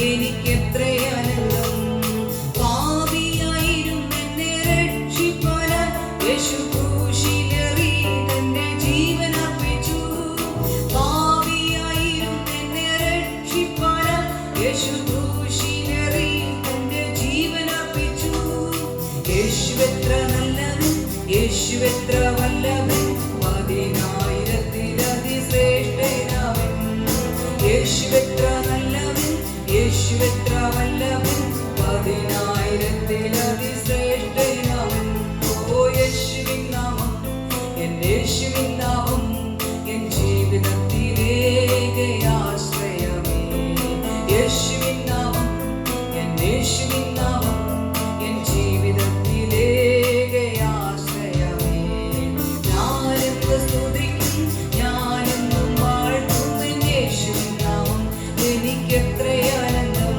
എനിക്കെത്ര ആനന്ദം. പാപിയായിരുന്നെന്നെ രക്ഷിപ്പാനായി യേശു ക്രൂശിലേറി തന്റെ ജീവൻ അർപ്പിച്ചു. പാപിയായിരുന്നെന്നെ രക്ഷിപ്പാനായി യേശു ക്രൂശിലേറി തന്റെ ജീവൻ അർപ്പിച്ചു. യേശുവെത്ര നല്ലവൻ, യേശുവെത്ര വല്ലവൻ, 10,000-ത്തിലതിശ്രേഷ്ഠനവൻ. യേശുവെത്ര നല്ലവൻ, യേശുവെത്ര വല്ലവൻ, 10,000-ത്തിലതിശ്രേഷ്ഠനവൻ. ഓ യേശുവിൻ നാമം, എൻ യേശുവിൻ നാമം, എൻ ജീവിതത്തിലേക ആശ്രയമേ. യേശുവിൻ നാമം, എൻ യേശുവിൻ നാമം, എൻ ജീവിതത്തിലേക ആശ്രയമേ. ഞാനെന്ന് സ്തുതിക്കും, ഞാനെന്നും വാഴ്ത്തും എൻ യേശുവിൻ നാമം, എനിക്കെത്ര ആനന്ദം.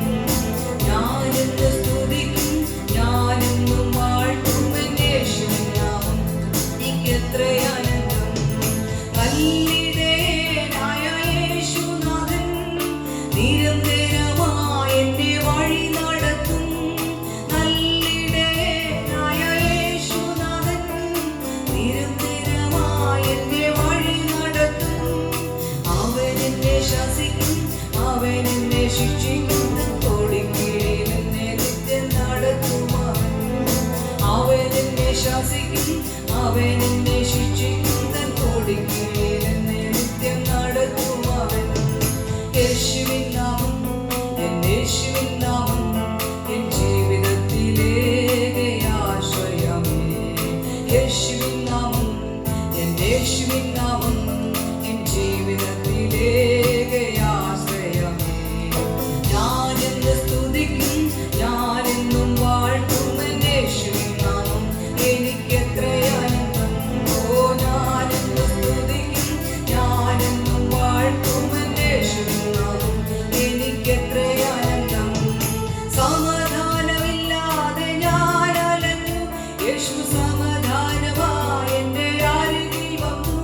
ഞാനെന്ന് സ്തുതിക്കും, ഞാനെന്നും വാഴ്ത്തും എൻ യേശുവിൻ നാമം, എനിക്കെത്ര ആനന്ദം. കല്ലിടയനായ യേശുനാഥൻ നിരന്തരമായി എന്നെ വഴി നടത്തും. നല്ലിടയനായ യേശുനാഥൻ നിരന്തരമായി എന്നെ വഴി നടത്തും. അവൻ എന്നെ ശാസിക്കും, അവൻ എന്നെ ശിക്ഷിക്കും, തൻ കൊടിക്കീഴിൽ എന്നെ നിത്യം നടത്തും അവൻ. അവൻ എന്നെ ശാസിക്കും, അവൻ എന്നെ ശിക്ഷിക്കും, തൻ കൊടിക്കീഴിൽ എന്നെ നിത്യം നടത്തും അവൻ. യേശുവിൻ നാമം, എൻ യേശുവിൻ നാമം, എൻ ജീവിതത്തിലേക ആശ്രയമേ. യേശുവിൻ നാമം, എൻ യേശുവിൻ നാമം, എൻ ജീവിതത്തിലേക ആശ്രയമേ. ഞാനെന്ന് സ്തുതിക്കും, ഞാനെന്നും വാഴ്ത്തും എൻ യേശുവിൻ നാമം, എനിക്കെത്ര ആനന്ദം. ഓ ഞാനെന്ന് സ്തുതിക്കും, ഞാനെന്നും വാഴ്ത്തും എൻ യേശുവിൻ നാമം, എനിക്കെത്ര ആനന്ദം. സമാധാനമില്ലാതെ ഞാൻ അലഞ്ഞു, യേശു സമാധാനമായി എൻ്റെ അരികിൽ വന്നു.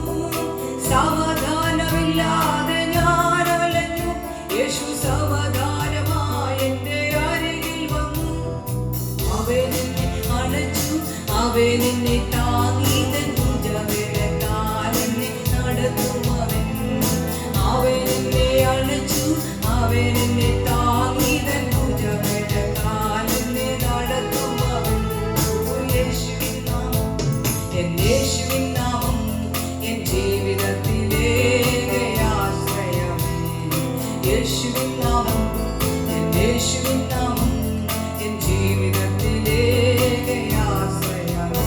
സമാധാനമില്ലാതെ ഞാൻ അലഞ്ഞു, യേശു സമാധാനമായി എൻ്റെ അരികിൽ വന്നു. അവൻ എന്നെ അണച്ചു, അവൻ എന്നെ താങ്ങി, തൻ ഭുജബലത്താൽ എന്നെ നടത്തും അവൻ. അവൻ എന്നെ അണച്ചു, അവൻ എന്നെ താങ്ങി, തൻ ഭുജബലത്താൽ എന്നെ നടത്തും അവൻ. ഓ യേശുവിൻ നാമം, എൻ യേശുവിൻ നാമം, എൻ ജീവിതത്തിലേക ആശ്രയമേ. യേശുവിൻ നാമം, എൻ യേശുവിൻ നാമം, എൻ ജീവിതത്തിലേക ആശ്രയമേ.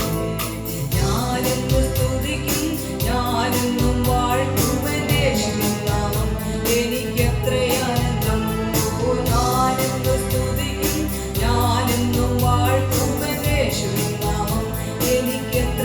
ഞാനെന്ന് സ്തുതിക്കും, ഞാനെന്നും വാഴ്ത്തും എൻ യേശുവിൻ നാമം, എനിക്കെത്ര ആനന്ദം. ഓ ഞാനെന്ന് സ്തുതിക്കും, ഞാനെന്നും വാഴ്ത്തും എൻ യേശുവിൻ നാമം, എനിക്കെത്ര